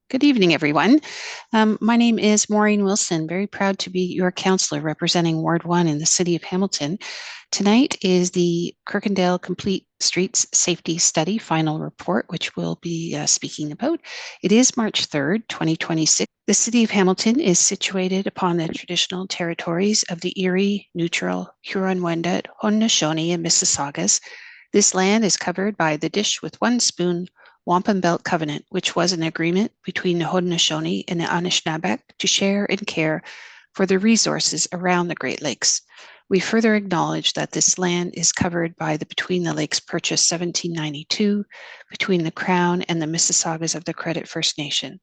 Good evening, everyone. My name is Maureen Wilson, very proud to be your counselor representing Ward 1 in the City of Hamilton. Tonight is the Kirkendall Complete Streets Safety Study final report, which we'll be speaking about. It is March 3rd, 2026. The City of Hamilton is situated upon the traditional territories of the Erie, Neutral, Huron-Wendat, Haudenosaunee, and Mississaugas. This land is covered by the Dish with One Spoon Wampum Belt Covenant, which was an agreement between the Haudenosaunee and the Anishinaabe to share and care for the resources around the Great Lakes. We further acknowledge that this land is covered by the Between the Lakes Purchase 1792 between the Crown and the Mississaugas of the Credit First Nation.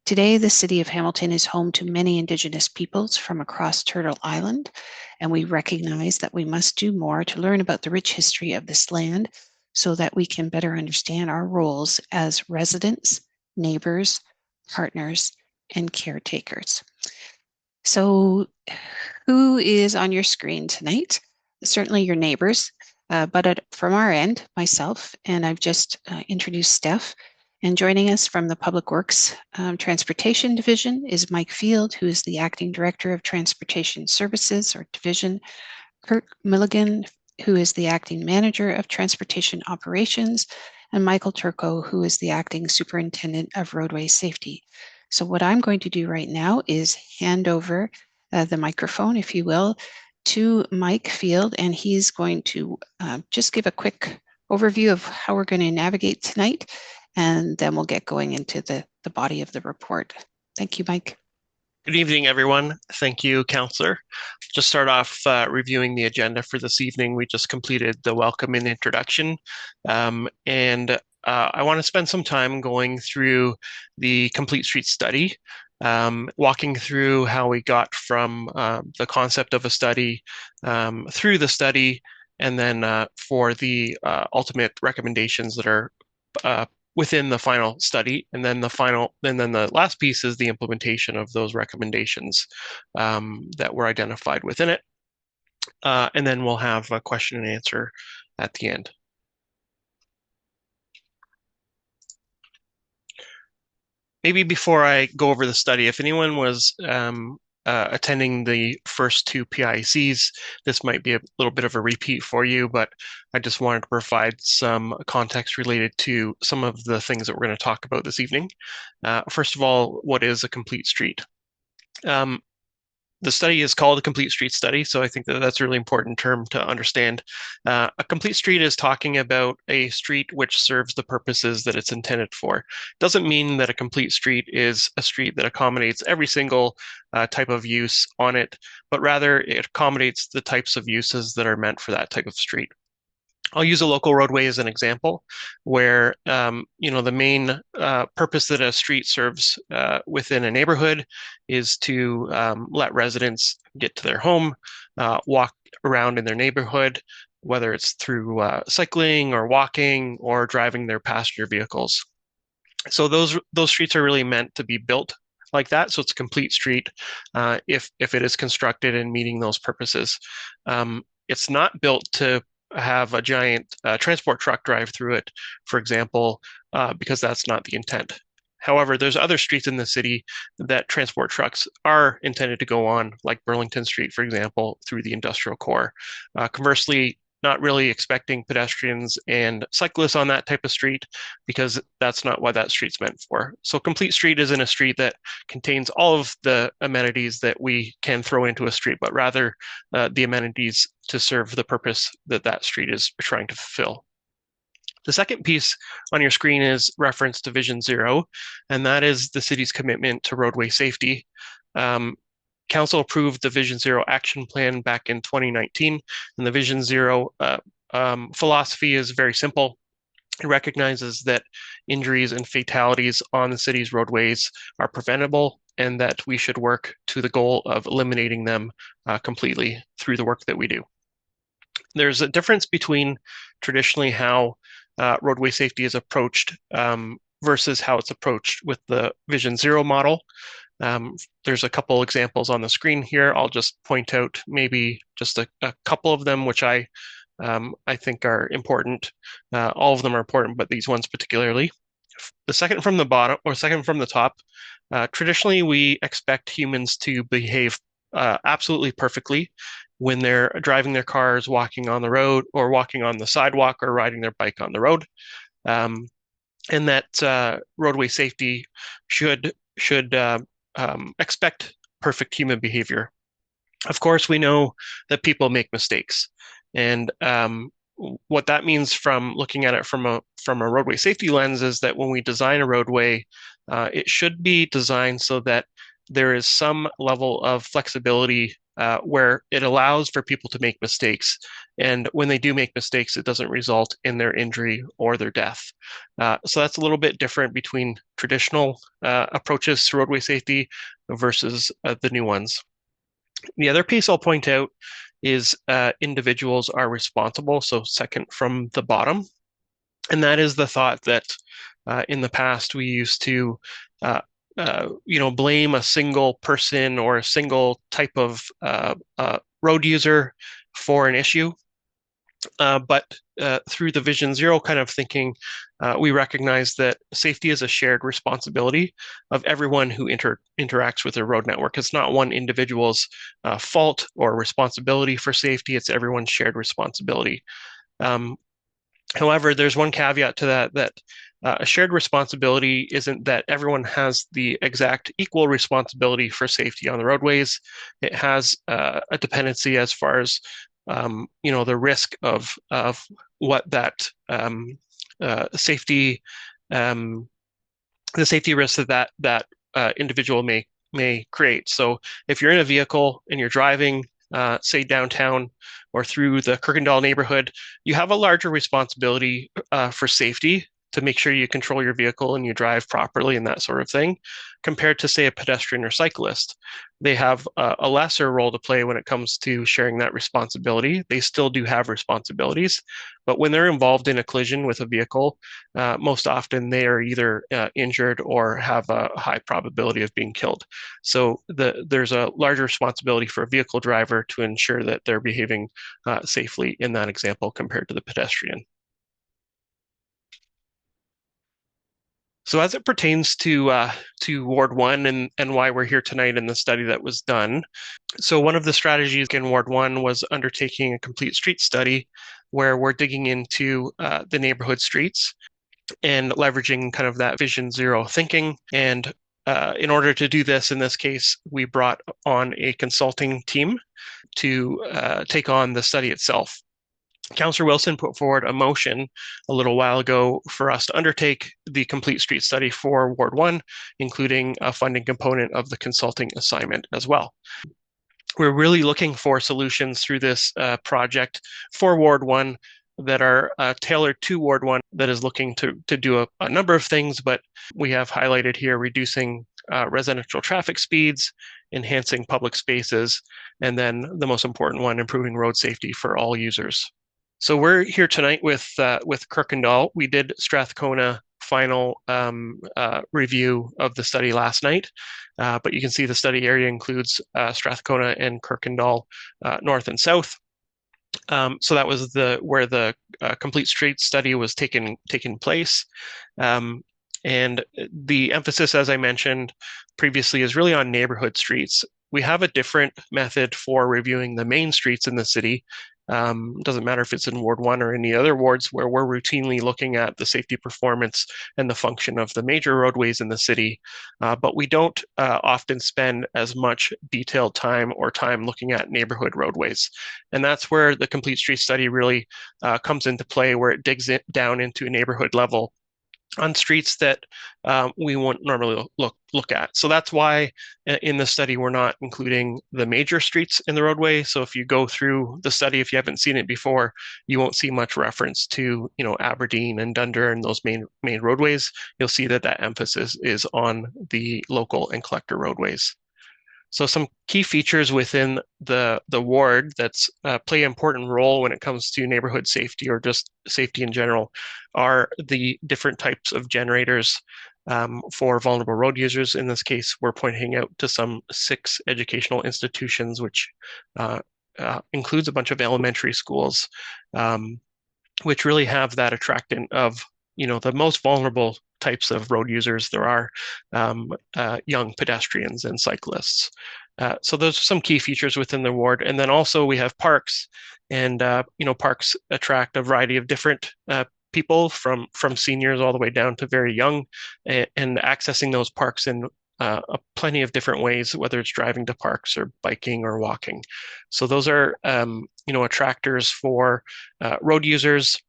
Today, the City of Hamilton is home to many Indigenous peoples from across Turtle Island, and we recognize that we must do more to learn about the rich history of this land so that we can better understand our roles as residents, neighbors, partners, and caretakers. So, who is on your screen tonight? Certainly your neighbors, but from our end, myself, and I've just introduced Steph. And joining us from the Public Works Transportation Division is Mike Field, who is the Acting Director of Transportation Services or Division, Kirk Milligan, who is the Acting Manager of Transportation Operations, and Michael Turco, who is the Acting Superintendent of Roadway Safety. So what I'm going to do right now is hand over the microphone, if you will, to Mike Field, and he's going to just give a quick overview of how we're going to navigate tonight, and then we'll get going into the body of the report. Thank you, Mike. Good evening, everyone. Thank you, Counselor. Just start off reviewing the agenda for this evening. We just completed the welcome and introduction, and I want to spend some time going through the Complete Street study, walking through how we got from the concept of a study through the study, and then for the ultimate recommendations that are within the final study, and then the last piece is the implementation of those recommendations that were identified within it. And then we'll have a question and answer at the end. Maybe before I go over the study, if anyone was attending the first two PICs, this might be a little bit of a repeat for you, but I just wanted to provide some context related to some of the things that we're going to talk about this evening. First of all, what is a complete street? The study is called a complete street study, so I think that that's a really important term to understand. A complete street is talking about a street which serves the purposes that it's intended for. Doesn't mean that a complete street is a street that accommodates every single type of use on it, but rather it accommodates the types of uses that are meant for that type of street. I'll use a local roadway as an example, where the main purpose that a street serves within a neighborhood is to let residents get to their home, walk around in their neighborhood, whether it's through cycling or walking or driving their passenger vehicles. So those streets are really meant to be built like that. So it's a complete street if it is constructed and meeting those purposes. It's not built to have a giant transport truck drive through it, for example, because that's not the intent. However, there's other streets in the city that transport trucks are intended to go on, like Burlington Street, for example, through the industrial core. Conversely, not really expecting pedestrians and cyclists on that type of street because that's not what that street's meant for. So complete street isn't a street that contains all of the amenities that we can throw into a street, but rather the amenities to serve the purpose that that street is trying to fulfill. The second piece on your screen is reference to Vision Zero, and that is the city's commitment to roadway safety. Council approved the Vision Zero action plan back in 2019, and the Vision Zero philosophy is very simple. It recognizes that injuries and fatalities on the city's roadways are preventable and that we should work to the goal of eliminating them completely through the work that we do. There's a difference between traditionally how roadway safety is approached versus how it's approached with the Vision Zero model. There's a couple examples on the screen here. I'll just point out maybe just a couple of them, which I think are important. All of them are important, but these ones particularly. The second from the bottom, or second from the top, traditionally we expect humans to behave absolutely perfectly when they're driving their cars, walking on the road, or walking on the sidewalk, or riding their bike on the road. Um, and that roadway safety should expect perfect human behavior. Of course, we know that people make mistakes, and what that means from looking at it from a roadway safety lens is that when we design a roadway, it should be designed so that there is some level of flexibility where it allows for people to make mistakes, and when they do make mistakes, it doesn't result in their injury or their death. So that's a little bit different between traditional approaches to roadway safety versus the new ones. The other piece I'll point out is individuals are responsible, so second from the bottom. And that is the thought that in the past we used to blame a single person or a single type of road user for an issue. But through the Vision Zero kind of thinking, we recognize that safety is a shared responsibility of everyone who interacts with the road network. It's not one individual's fault or responsibility for safety, it's everyone's shared responsibility. Um, However, there's one caveat to that a shared responsibility isn't that everyone has the exact equal responsibility for safety on the roadways. It has a dependency as far as the risk of what that safety um, the safety risks that individual may create. So if you're in a vehicle and you're driving, say downtown or through the Kirkendall neighborhood, you have a larger responsibility for safety to make sure you control your vehicle and you drive properly and that sort of thing, compared to say a pedestrian or cyclist. They have a lesser role to play when it comes to sharing that responsibility. They still do have responsibilities, but when they're involved in a collision with a vehicle, most often they are either injured or have a high probability of being killed. So there's a larger responsibility for a vehicle driver to ensure that they're behaving safely in that example compared to the pedestrian. So as it pertains to Ward One and why we're here tonight in the study that was done, so one of the strategies in Ward One was undertaking a complete street study, where we're digging into the neighborhood streets and leveraging kind of that Vision Zero thinking. And in order to do this, in this case, we brought on a consulting team to take on the study itself. Councillor Wilson put forward a motion a little while ago for us to undertake the complete street study for Ward 1, including a funding component of the consulting assignment as well. We're really looking for solutions through this project for Ward 1 that are tailored to Ward 1 that is looking to do a number of things, but we have highlighted here reducing residential traffic speeds, enhancing public spaces, and then the most important one, improving road safety for all users. So we're here tonight with Kirkendall. We did Strathcona final review of the study last night, but you can see the study area includes Strathcona and Kirkendall north and south. So that was where the complete street study was taken place. And the emphasis, as I mentioned previously, is really on neighborhood streets. We have a different method for reviewing the main streets in the city. Doesn't matter if it's in Ward 1 or any other wards, where we're routinely looking at the safety performance and the function of the major roadways in the city. But we don't often spend as much detailed time looking at neighborhood roadways. And that's where the complete street study really comes into play, where it digs down into a neighborhood level on streets that we won't normally look at. So that's why in the study we're not including the major streets in the roadway. So if you go through the study, if you haven't seen it before, you won't see much reference to Aberdeen and Dunder and those main roadways. You'll see that emphasis is on the local and collector roadways. So some key features within the ward that's play an important role when it comes to neighborhood safety or just safety in general are the different types of generators for vulnerable road users. In this case, we're pointing out to some 6 educational institutions, which includes a bunch of elementary schools, which really have that attractant of the most vulnerable types of road users there are, young pedestrians and cyclists. So those are some key features within the ward. And then also we have parks, and parks attract a variety of different people from seniors all the way down to very young, and accessing those parks in plenty of different ways, whether it's driving to parks or biking or walking. So those are attractors for road users,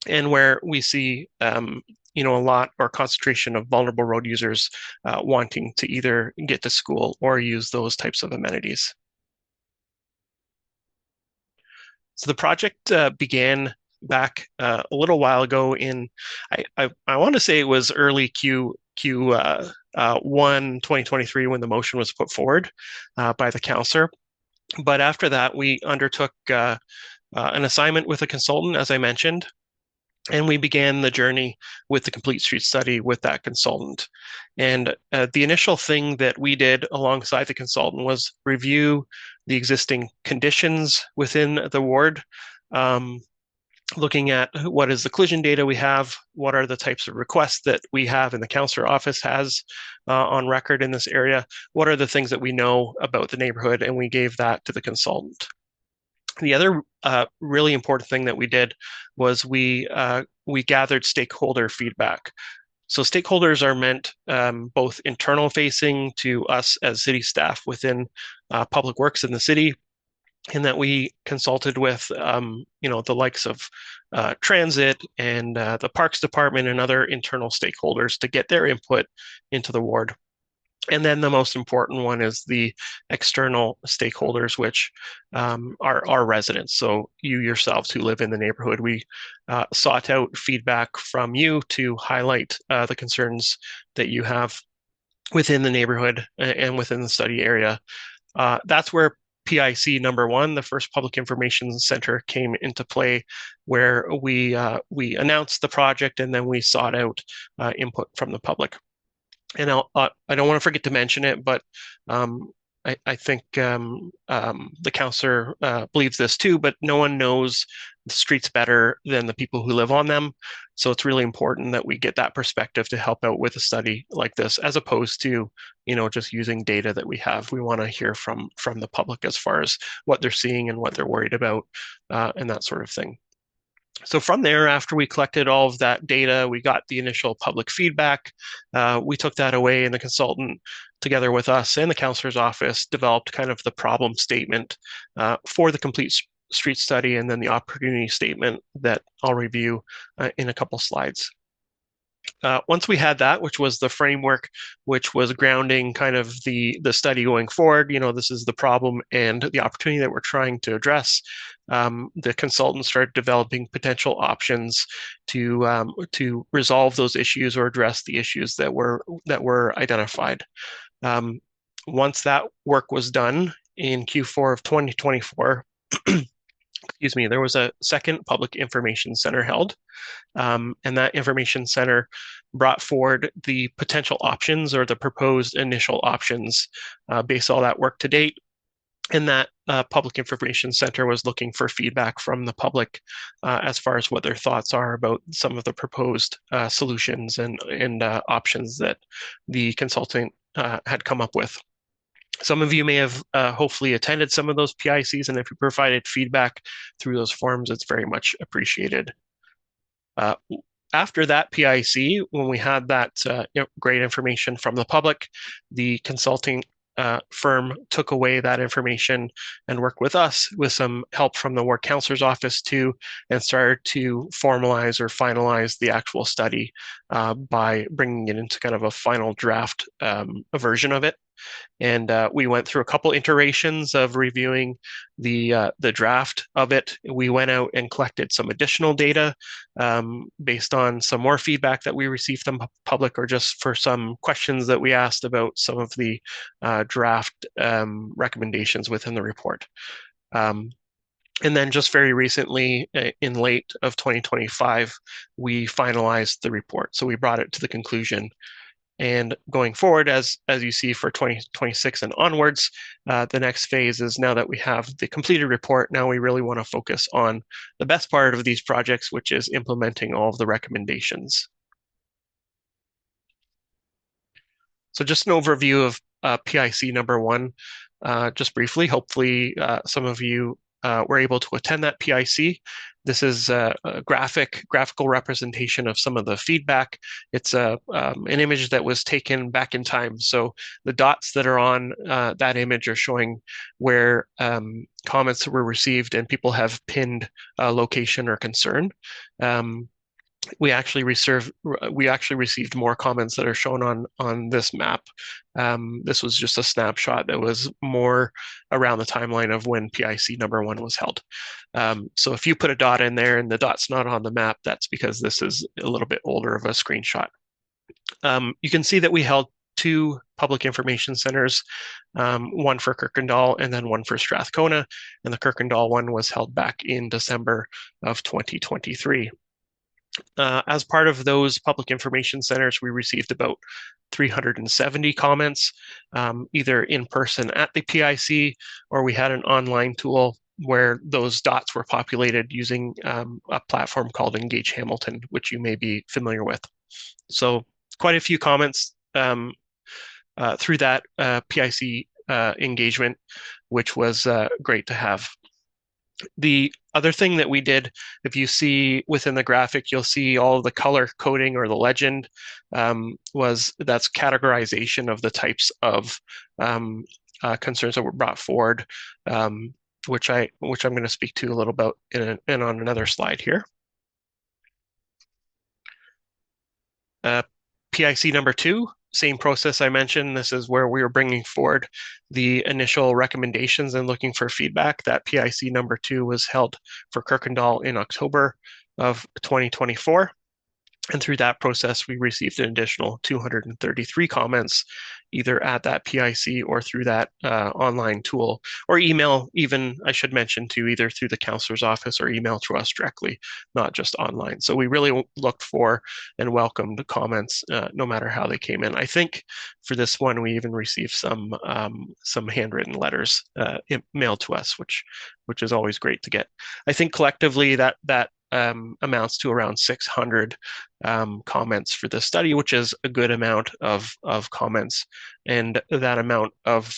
and where we see a lot or concentration of vulnerable road users wanting to either get to school or use those types of amenities. So the project began back a little while ago I want to say it was early Q1 2023 when the motion was put forward by the councillor. But after that, we undertook an assignment with a consultant, as I mentioned, and we began the journey with the complete street study with that consultant. And the initial thing that we did alongside the consultant was review the existing conditions within the ward, looking at what is the collision data we have, what are the types of requests that we have and the councillor office has on record in this area, what are the things that we know about the neighborhood, and we gave that to the consultant. The other really important thing that we did was we gathered stakeholder feedback. So stakeholders are meant both internal facing to us as city staff within public works in the city, in that we consulted with the likes of transit and the parks department and other internal stakeholders to get their input into the ward. And then the most important one is the external stakeholders, which are our residents. So you yourselves who live in the neighborhood, we sought out feedback from you to highlight the concerns that you have within the neighborhood and within the study area. That's where PIC number one, the first Public Information Center, came into play, where we announced the project and then we sought out input from the public. And I don't want to forget to mention it, but I think the councillor believes this too, but no one knows the streets better than the people who live on them. So it's really important that we get that perspective to help out with a study like this, as opposed to, just using data that we have. We want to hear from the public as far as what they're seeing and what they're worried about, and that sort of thing. So from there, after we collected all of that data, we got the initial public feedback. We took that away, and the consultant, together with us and the councillor's office, developed kind of the problem statement for the complete street study, and then the opportunity statement that I'll review in a couple slides. Once we had that, which was the framework, which was grounding kind of the study going forward, this is the problem and the opportunity that we're trying to address. The consultant started developing potential options to resolve those issues or address the issues that were identified. Once that work was done in Q4 of 2024, excuse me, there was a second public information center held. And that information center brought forward the potential options or the proposed initial options based on all that work to date. And that public information center was looking for feedback from the public as far as what their thoughts are about some of the proposed solutions and options that the consultant had come up with. Some of you may have hopefully attended some of those PICs, and if you provided feedback through those forums, it's very much appreciated. After that PIC, when we had that great information from the public, the consulting firm took away that information and worked with us with some help from the ward councillor's office too, and started to formalize or finalize the actual study by bringing it into kind of a final draft version of it. And we went through a couple iterations of reviewing the draft of it. We went out and collected some additional data based on some more feedback that we received from public, or just for some questions that we asked about some of the draft recommendations within the report. And then just very recently, in late of 2025, we finalized the report. So we brought it to the conclusion. And going forward, as you see for 2026 and onwards, the next phase is now that we have the completed report, now we really want to focus on the best part of these projects, which is implementing all of the recommendations. So just an overview of PIC number one, just briefly. Hopefully, some of you were able to attend that PIC. This is a graphical representation of some of the feedback. It's an image that was taken back in time. So the dots that are on that image are showing where comments were received and people have pinned location or concern. We actually received more comments that are shown on this map. This was just a snapshot that was more around the timeline of when PIC number one was held. So if you put a dot in there and the dot's not on the map, that's because this is a little bit older of a screenshot. You can see that we held two public information centers, one for Kirkendall and then one for Strathcona, and the Kirkendall one was held back in December of 2023. As part of those public information centers, we received about 370 comments, either in person at the PIC, or we had an online tool where those dots were populated using a platform called Engage Hamilton, which you may be familiar with. So quite a few comments through that PIC engagement, which was great to have. The other thing that we did, if you see within the graphic, you'll see all of the color coding or the legend that's categorization of the types of concerns that were brought forward, which I'm going to speak to a little bit in on another slide here. PIC number two, same process I mentioned. This is where we were bringing forward the initial recommendations and looking for feedback. That PIC number two was held for Kirkendall in October of 2024. And through that process, we received an additional 233 comments, either at that PIC or through that online tool, or email, even, I should mention, too, either through the counselor's office or email to us directly, not just online. So we really looked for and welcomed comments, no matter how they came in. I think for this one, we even received some handwritten letters mailed to us, which is always great to get. I think collectively that amounts to around 600 comments for this study, which is a good amount of comments. And that amount of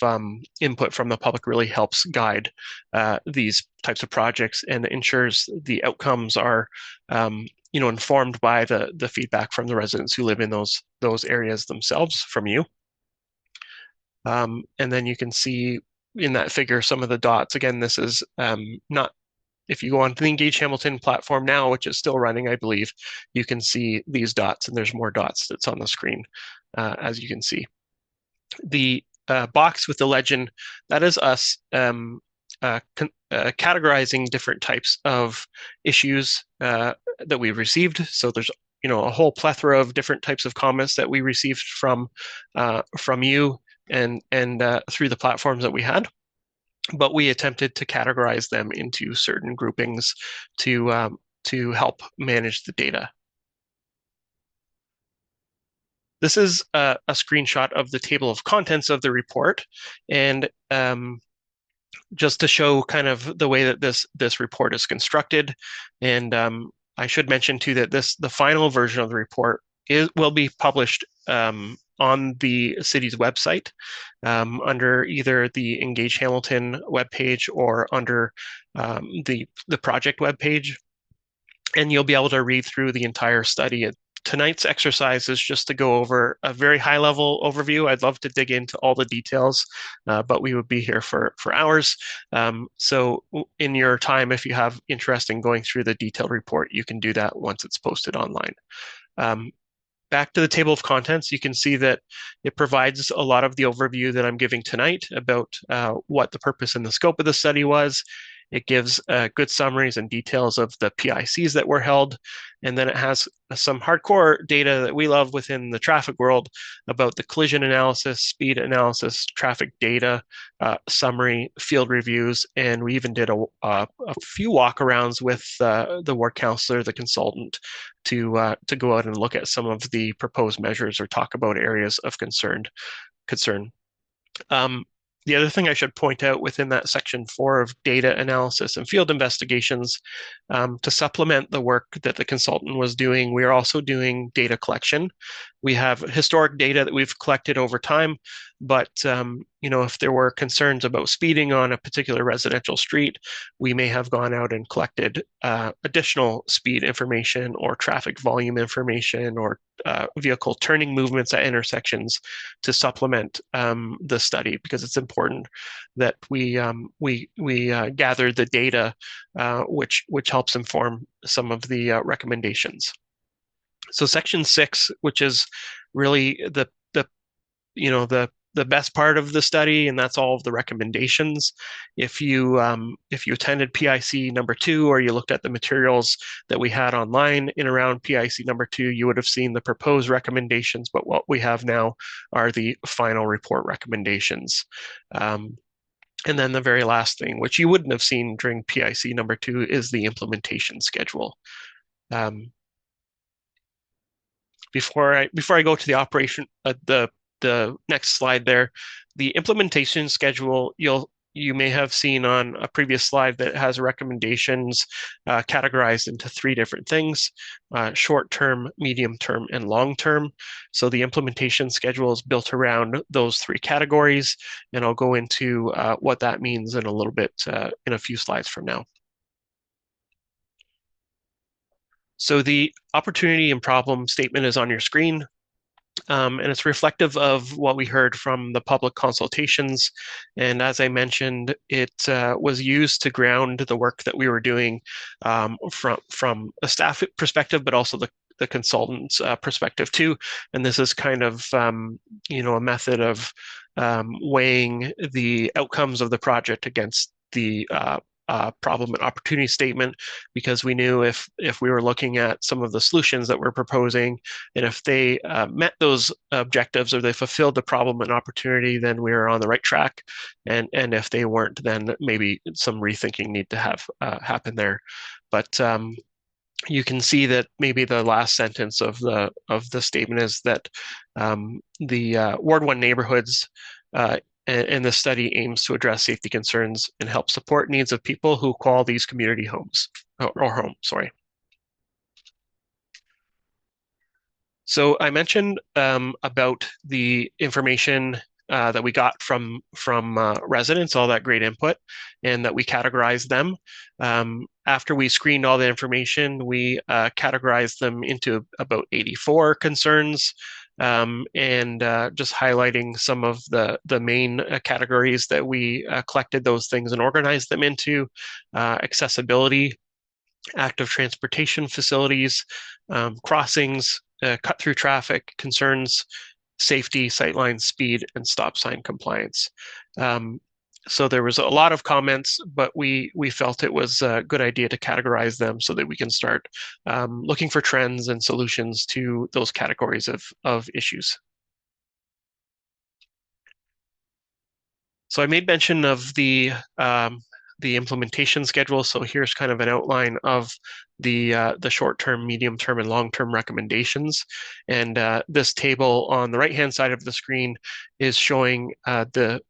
input from the public really helps guide these types of projects and ensures the outcomes are informed by the feedback from the residents who live in those areas themselves from you. And then you can see in that figure some of the dots. Again, this is not, if you go onto the Engage Hamilton platform now, which is still running, I believe, you can see these dots, and there's more dots that's on the screen, as you can see. The box with the legend, that is us categorizing different types of issues that we received. So there's a whole plethora of different types of comments that we received from you and through the platforms that we had. But we attempted to categorize them into certain groupings to help manage the data. This is a screenshot of the table of contents of the report, and just to show kind of the way that this report is constructed. And I should mention too that the final version of the report will be published on the city's website under either the Engage Hamilton webpage or under the project webpage. And you'll be able to read through the entire study. Tonight's exercise is just to go over a very high-level overview. I'd love to dig into all the details, but we would be here for hours. So in your time, if you have interest in going through the detailed report, you can do that once it's posted online. Back to the table of contents, you can see that it provides a lot of the overview that I'm giving tonight about what the purpose and the scope of the study was. It gives good summaries and details of the PICs that were held. And then it has some hardcore data that we love within the traffic world about the collision analysis, speed analysis, traffic data, summary, field reviews. And we even did a few walkarounds with the ward counselor, the consultant, to go out and look at some of the proposed measures or talk about areas of concern. Um, the other thing I should point out within that section 4 of data analysis and field investigations, to supplement the work that the consultant was doing, we are also doing data collection. We have historic data that we've collected over time, but if there were concerns about speeding on a particular residential street, we may have gone out and collected additional speed information or traffic volume information or vehicle turning movements at intersections to supplement the study, because it's important that we gather the data which helps inform some of the recommendations. So section 6, which is really the best part of the study, and that's all of the recommendations. If you attended PIC number 2, or you looked at the materials that we had online in around PIC number 2, you would have seen the proposed recommendations, but what we have now are the final report recommendations. And then the very last thing, which you wouldn't have seen during PIC number 2, is the implementation schedule. Before I go to the operation, the next slide there, the implementation schedule, you may have seen on a previous slide that has recommendations categorized into 3 different things: short term, medium term, and long term. So the implementation schedule is built around those 3 categories, and I'll go into what that means in a little bit in a few slides from now. So the opportunity and problem statement is on your screen. And it's reflective of what we heard from the public consultations. And as I mentioned, it was used to ground the work that we were doing from a staff perspective, but also the consultant's perspective too. And this is kind of a method of weighing the outcomes of the project against the problem and opportunity statement, because we knew if we were looking at some of the solutions that we're proposing, and if they met those objectives or they fulfilled the problem and opportunity, then we were on the right track. And if they weren't, then maybe some rethinking need to have happen there. But you can see that maybe the last sentence of the statement is that the Ward 1 neighborhoods and the study aims to address safety concerns and help support needs of people who call these community homes or home, sorry. So I mentioned about the information that we got from residents, all that great input, and that we categorized them. After we screened all the information, we categorized them into about 84 concerns, and just highlighting some of the main categories that we collected those things and organized them into: accessibility, active transportation facilities, crossings, cut-through traffic concerns, safety, sightline speed, and stop sign compliance. So there was a lot of comments, but we felt it was a good idea to categorize them so that we can start looking for trends and solutions to those categories of issues. So I made mention of the implementation schedule. So here's kind of an outline of the short-term, medium-term, and long-term recommendations. And this table on the right-hand side of the screen is showing the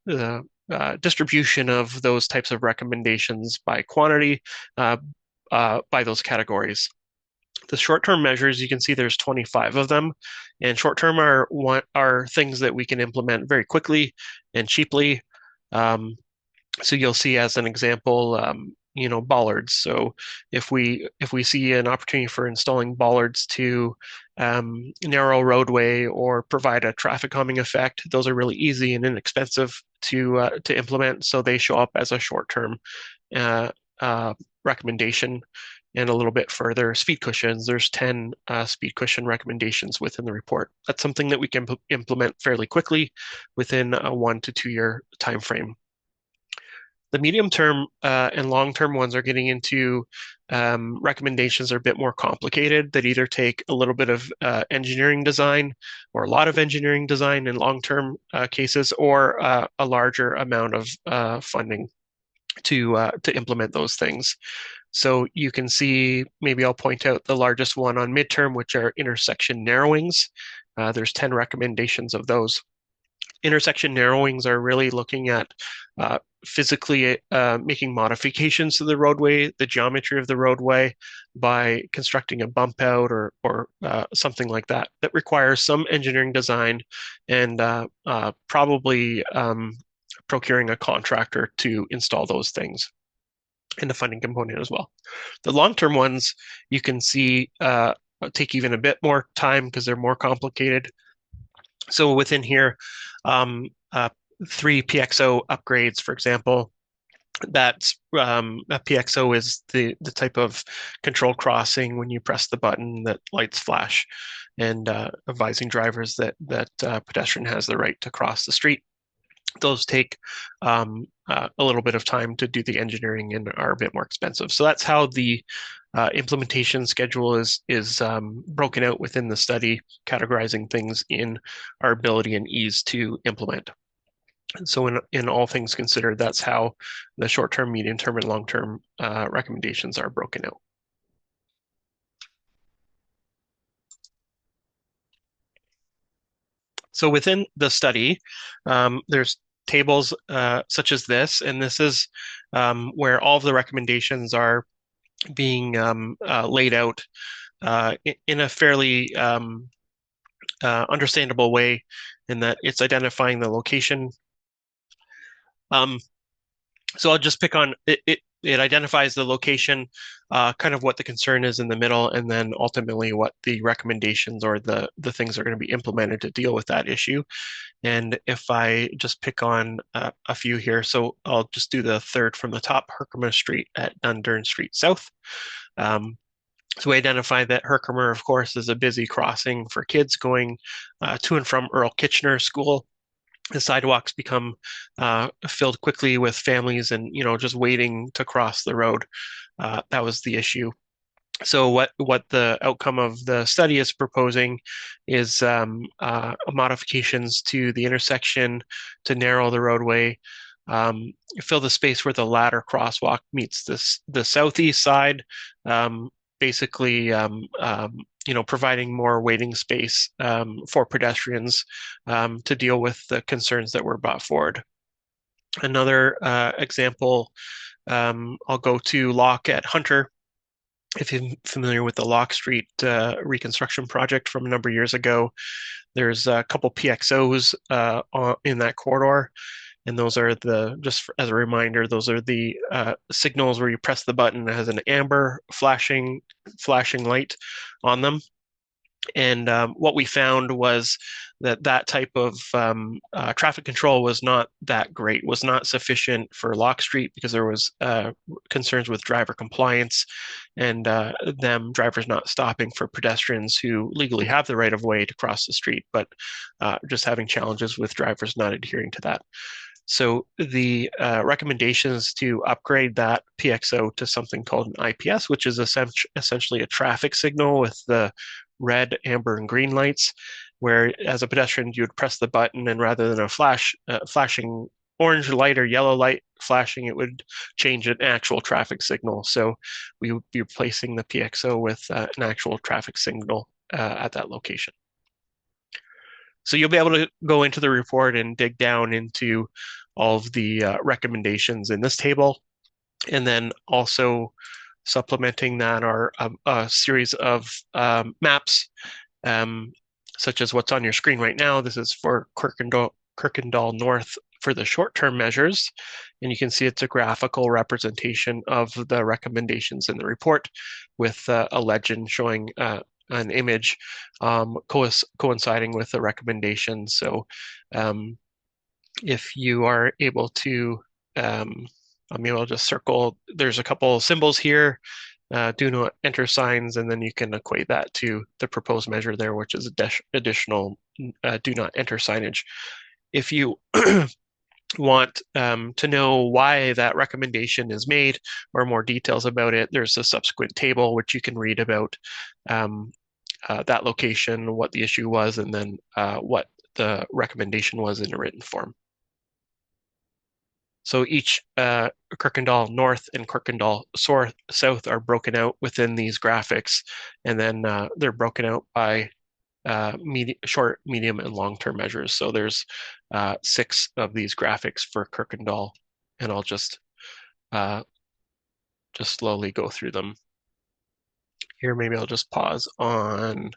distribution of those types of recommendations by quantity, by those categories. The short-term measures, you can see there's 25 of them, and short-term are things that we can implement very quickly and cheaply. So you'll see, as an example, bollards. So if we see an opportunity for installing bollards to narrow roadway or provide a traffic calming effect, those are really easy and inexpensive to implement. So they show up as a short-term recommendation. And a little bit further, speed cushions. There's 10 speed cushion recommendations within the report. That's something that we can implement fairly quickly within a 1 to 2 year time frame. The medium term and long term ones are getting into recommendations are a bit more complicated, that either take a little bit of engineering design or a lot of engineering design in long term cases, or a larger amount of funding to implement those things. So you can see, maybe I'll point out the largest one on midterm, which are intersection narrowings. There's 10 recommendations of those. Intersection narrowings are really looking at physically making modifications to the roadway, the geometry of the roadway, by constructing a bump out or something like that that requires some engineering design and probably procuring a contractor to install those things, and the funding component as well. The long-term ones you can see take even a bit more time because they're more complicated. So within here, um, uh, 3 PXO upgrades, for example, that a PXO is the type of control crossing when you press the button that lights flash and advising drivers that pedestrian has the right to cross the street. Those take a little bit of time to do the engineering and are a bit more expensive. So that's how the implementation schedule is broken out within the study, categorizing things in our ability and ease to implement. And so in all things considered, that's how the short-term, medium-term, and long-term recommendations are broken out. So within the study, there's tables such as this, and this is where all of the recommendations are being laid out in a fairly understandable way, in that it's identifying the location. Um, so I'll just pick on it. It identifies the location, kind of what the concern is in the middle, and then ultimately what the recommendations or the things are going to be implemented to deal with that issue. And if I just pick on a few here, so I'll just do the third from the top, Herkimer Street at Dundurn Street South. So we identify that Herkimer, of course, is a busy crossing for kids going to and from Earl Kitchener School. The sidewalks become filled quickly with families and, just waiting to cross the road. That was the issue. So what the outcome of the study is proposing is modifications to the intersection to narrow the roadway, fill the space where the ladder crosswalk meets the southeast side, um, basically providing more waiting space for pedestrians to deal with the concerns that were brought forward. Another example, I'll go to Locke at Hunter. If you're familiar with the Locke Street reconstruction project from a number of years ago, there's a couple PXOs in that corridor. And those are just as a reminder, those are the signals where you press the button that has an amber flashing light on them. And what we found was that type of traffic control was not that great, was not sufficient for Locke Street, because there was concerns with driver compliance and drivers not stopping for pedestrians who legally have the right of way to cross the street, but just having challenges with drivers not adhering to that. So the recommendations to upgrade that PXO to something called an IPS, which is essentially a traffic signal with the red, amber, and green lights, where as a pedestrian you would press the button, and rather than a flashing orange light or yellow light flashing, it would change an actual traffic signal. So we would be replacing the PXO with an actual traffic signal at that location. So you'll be able to go into the report and dig down into all of the recommendations in this table, and then also supplementing that are a series of maps, such as what's on your screen right now. This is for Kirkendall North for the short-term measures, and you can see it's a graphical representation of the recommendations in the report with a legend showing an image coinciding with the recommendations. So if you are able to, I'm able to just circle, there's a couple of symbols here, do not enter signs, and then you can equate that to the proposed measure there, which is additional do not enter signage. If you want to know why that recommendation is made or more details about it, there's a subsequent table which you can read about that location, what the issue was, and then what the recommendation was in a written form. So each Kirkendall North and Kirkendall South are broken out within these graphics, and then they're broken out by short, medium, and long-term measures. So there's 6 of these graphics for Kirkendall, and I'll uh, just slowly go through them. Here, maybe I'll just pause on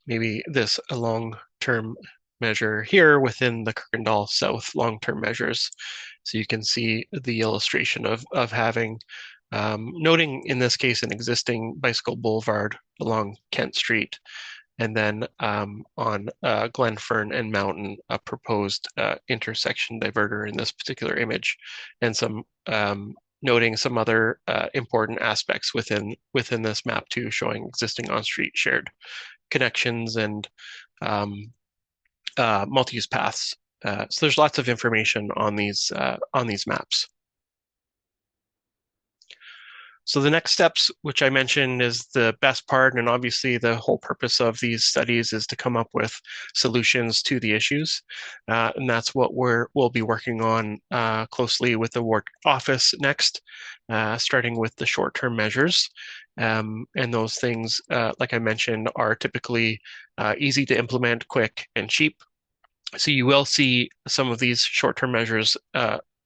maybe this a long-term measure here within the Kirkendall South long-term measures. So you can see the illustration of having, noting in this case, an existing bicycle boulevard along Kent Street, and then on Glenfern and Mountain, a proposed intersection diverter in this particular image, and some noting some other important aspects within this map too, showing existing on-street shared connections and multi-use paths. So there's lots of information on these maps. So the next steps, which I mentioned, is the best part, and obviously the whole purpose of these studies is to come up with solutions to the issues, and that's what we'll be working on closely with the ward office next, starting with the short-term measures. And those things, like I mentioned, are typically easy to implement, quick, and cheap. So you will see some of these short-term measures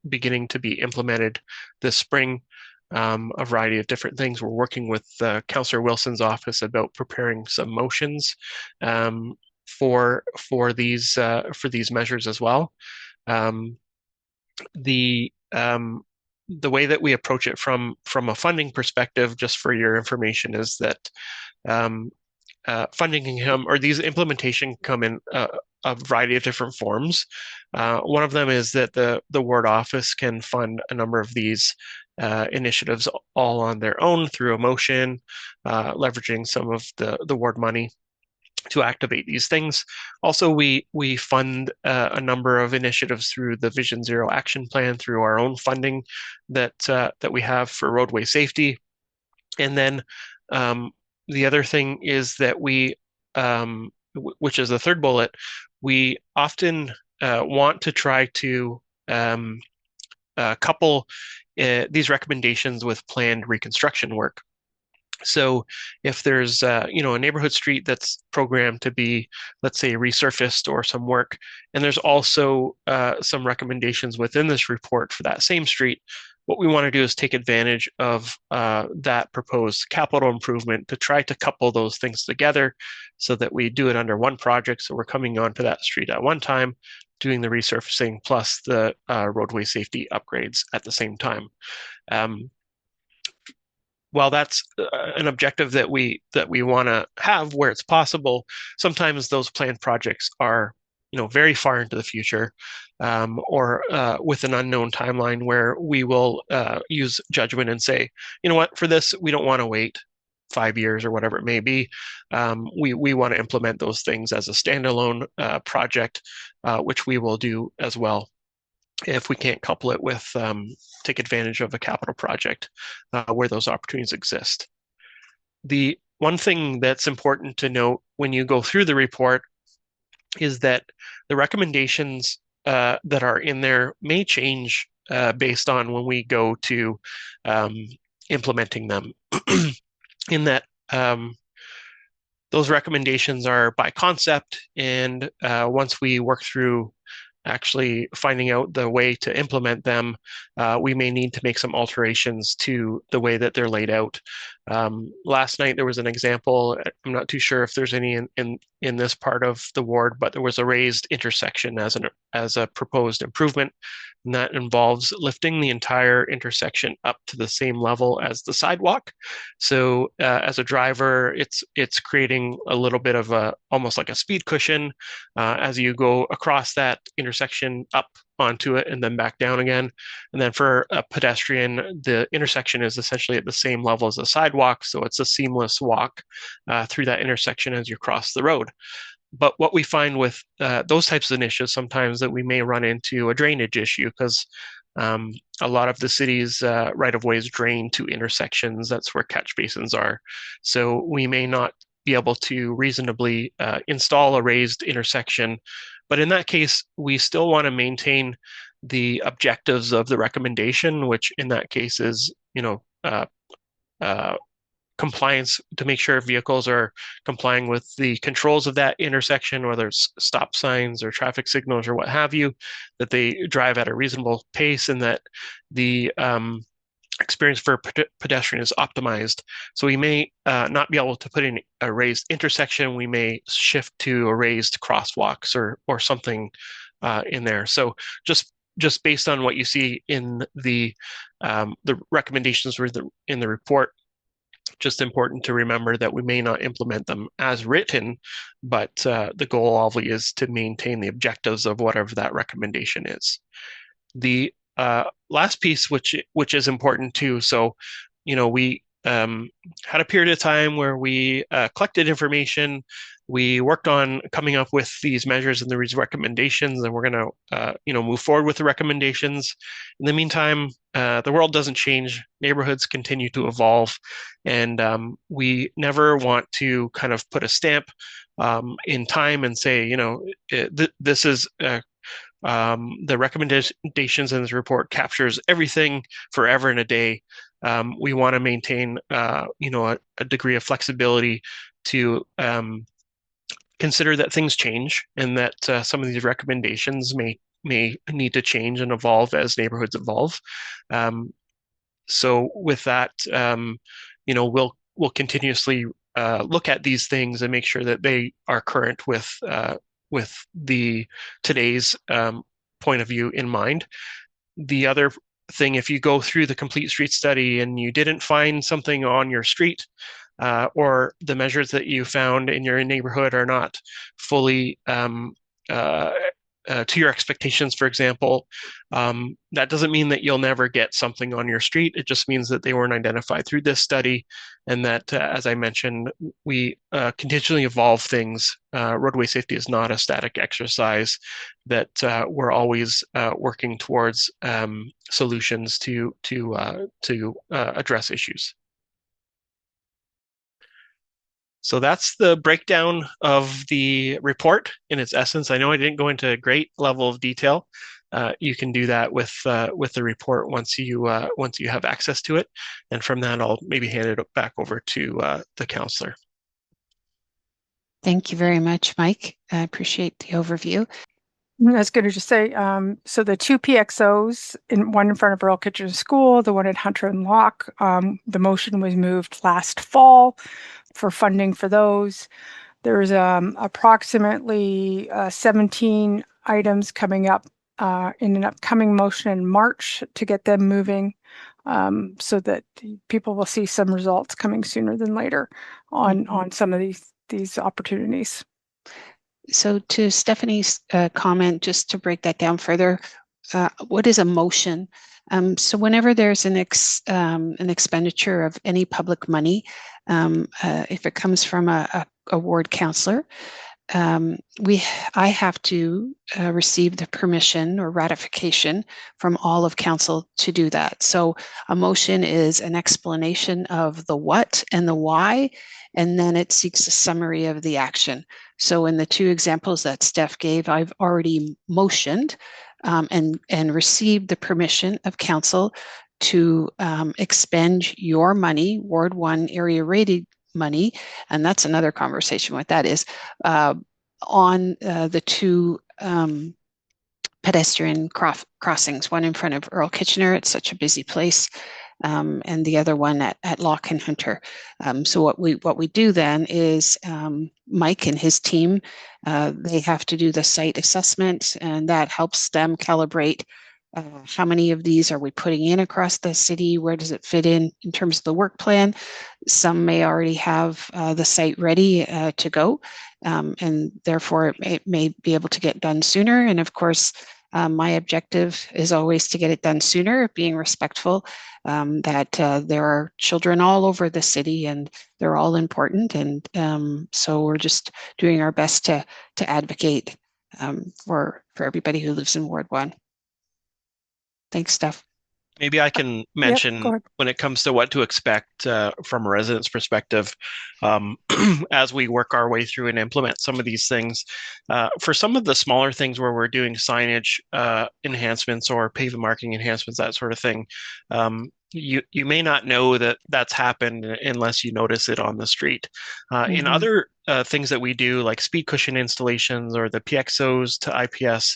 beginning to be implemented this spring. A variety of different things. We're working with Councillor Wilson's office about preparing some motions for these measures as well. Um, the way that we approach it from a funding perspective, just for your information, is that um, funding can come, or these implementation come in a variety of different forms. One of them is that the ward office can fund a number of these initiatives all on their own through a motion, leveraging some of the ward money to activate these things. Also, we fund a number of initiatives through the Vision Zero Action Plan through our own funding that we have for roadway safety. And then the other thing is that which is the third bullet, we often want to try to couple these recommendations with planned reconstruction work. So if there's a neighborhood street that's programmed to be, let's say, resurfaced or some work, and there's also some recommendations within this report for that same street, what we want to do is take advantage of that proposed capital improvement to try to couple those things together so that we do it under one project. So we're coming onto that street at one time, doing the resurfacing plus the roadway safety upgrades at the same time. While that's an objective that we want to have where it's possible, sometimes those planned projects are very far into the future, or with an unknown timeline where we will use judgment and say, you know what, for this we don't want to wait 5 years or whatever it may be. We want to implement those things as a standalone project, which we will do as well if we can't couple it with take advantage of a capital project where those opportunities exist. The one thing that's important to note when you go through the report is that the recommendations that are in there may change based on when we go to implementing them. In that those recommendations are by concept, and once we work through actually finding out the way to implement them, we may need to make some alterations to the way that they're laid out. Last night there was an example. I'm not too sure if there's any in this part of the ward, but there was a raised intersection as a proposed improvement, and that involves lifting the entire intersection up to the same level as the sidewalk. So as a driver, it's creating a little bit of almost like a speed cushion as you go across that intersection up onto it and then back down again. And then for a pedestrian, the intersection is essentially at the same level as the sidewalk, so it's a seamless walk through that intersection as you cross the road. But what we find with those types of initiatives sometimes that we may run into a drainage issue because a lot of the city's right-of-ways drain to intersections. That's where catch basins are. So we may not be able to reasonably install a raised intersection. But in that case, we still want to maintain the objectives of the recommendation, which in that case is, uh, compliance to make sure vehicles are complying with the controls of that intersection, whether it's stop signs or traffic signals or what have you, that they drive at a reasonable pace and that the experience for a pedestrian is optimized. So we may not be able to put in a raised intersection. We may shift to a raised crosswalks or something in there. So just based on what you see in the recommendations in the report, just important to remember that we may not implement them as written, but the goal obviously is to maintain the objectives of whatever that recommendation is. The last piece, which is important too, so we had a period of time where we collected information. We worked on coming up with these measures and these recommendations, and we're going to, move forward with the recommendations. In the meantime, the world doesn't change. Neighborhoods continue to evolve, and we never want to kind of put a stamp in time and say, this is the recommendations in this report captures everything forever and a day. We want to maintain, a degree of flexibility to consider that things change and that some of these recommendations may need to change and evolve as neighborhoods evolve. So with that, we'll continuously look at these things and make sure that they are current with the today's point of view in mind. The other thing, if you go through the complete street study and you didn't find something on your street, or the measures that you found in your neighborhood are not fully uh, to your expectations, for example, that doesn't mean that you'll never get something on your street. It just means that they weren't identified through this study, and that, as I mentioned, we continually evolve things. Roadway safety is not a static exercise, that we're always working towards solutions to address issues. So that's the breakdown of the report in its essence. I know I didn't go into a great level of detail. You can do that with the report once you have access to it, and from that I'll maybe hand it back over to the counselor. Thank you very much, Mike. I appreciate the overview. I was going to just say, so the two PXOs, one in front of Earl Kitchen School, the one at Hunter and Locke, the motion was moved last fall for funding for those. There's approximately 17 items coming up in an upcoming motion in March to get them moving, so that people will see some results coming sooner than later on some of these opportunities. So to Stephanie's comment, just to break that down further, what is a motion? So whenever there's an expenditure of any public money, if it comes from a ward councillor, I have to receive the permission or ratification from all of council to do that. So a motion is an explanation of the what and the why, and then it seeks a summary of the action. So in the two examples that Steph gave, I've already motioned and received the permission of council to expend your money, Ward 1 area rated money, and that's another conversation what that is, on the two pedestrian crossings, one in front of Earl Kitchener, it's such a busy place, and the other one at Locke and Hunter. So what we do then is Mike and his team, they have to do the site assessment, and that helps them calibrate how many of these are we putting in across the city? Where does it fit in terms of the work plan? Some may already have the site ready to go, and therefore it may be able to get done sooner. And of course, my objective is always to get it done sooner, being respectful that there are children all over the city and they're all important. And so we're just doing our best to advocate for everybody who lives in Ward 1. Thanks, Steph. Maybe I can Yep, mention go ahead. when it comes to what to expect from a resident's perspective um, as we work our way through and implement some of these things. For some of the smaller things where we're doing signage enhancements or pavement marking enhancements, that sort of thing, you may not know that that's happened unless you notice it on the street. In Mhm. other things that we do, like speed cushion installations or the PXOs to IPS,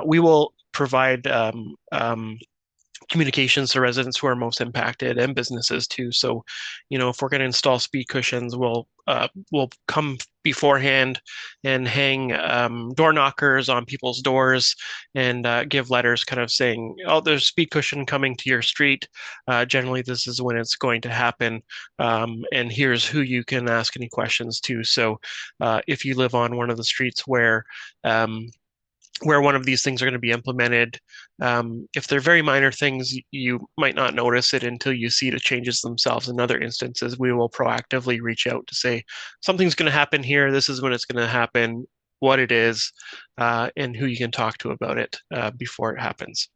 we will provide communications to residents who are most impacted and businesses too. So, if we're going to install speed cushions, we'll come beforehand and hang door knockers on people's doors and give letters kind of saying, "Oh, there's a speed cushion coming to your street. Generally, this is when it's going to happen, and here's who you can ask any questions to." So, if you live on one of the streets um, where one of these things are going to be implemented. If they're very minor things, you might not notice it until you see the changes themselves. In other instances, we will proactively reach out to say, something's going to happen here. This is when it's going to happen, what it is, and who you can talk to about it before it happens.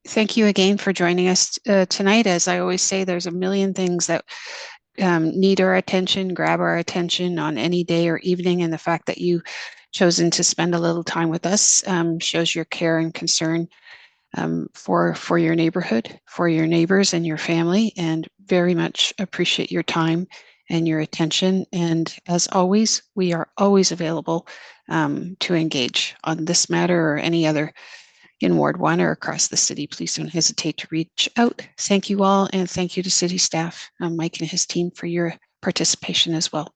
Thank you again for joining us tonight. As I always say, there's a million things that need our attention, grab our attention on any day or evening. And the fact that you chosen to spend a little time with us shows your care and concern for your neighborhood, for your neighbors and your family, and very much appreciate your time and your attention. And as always, we are always available to engage on this matter or any other in Ward 1 or across the city. Please don't hesitate to reach out. Thank you all, and thank you to city staff, Mike and his team, for your participation as well.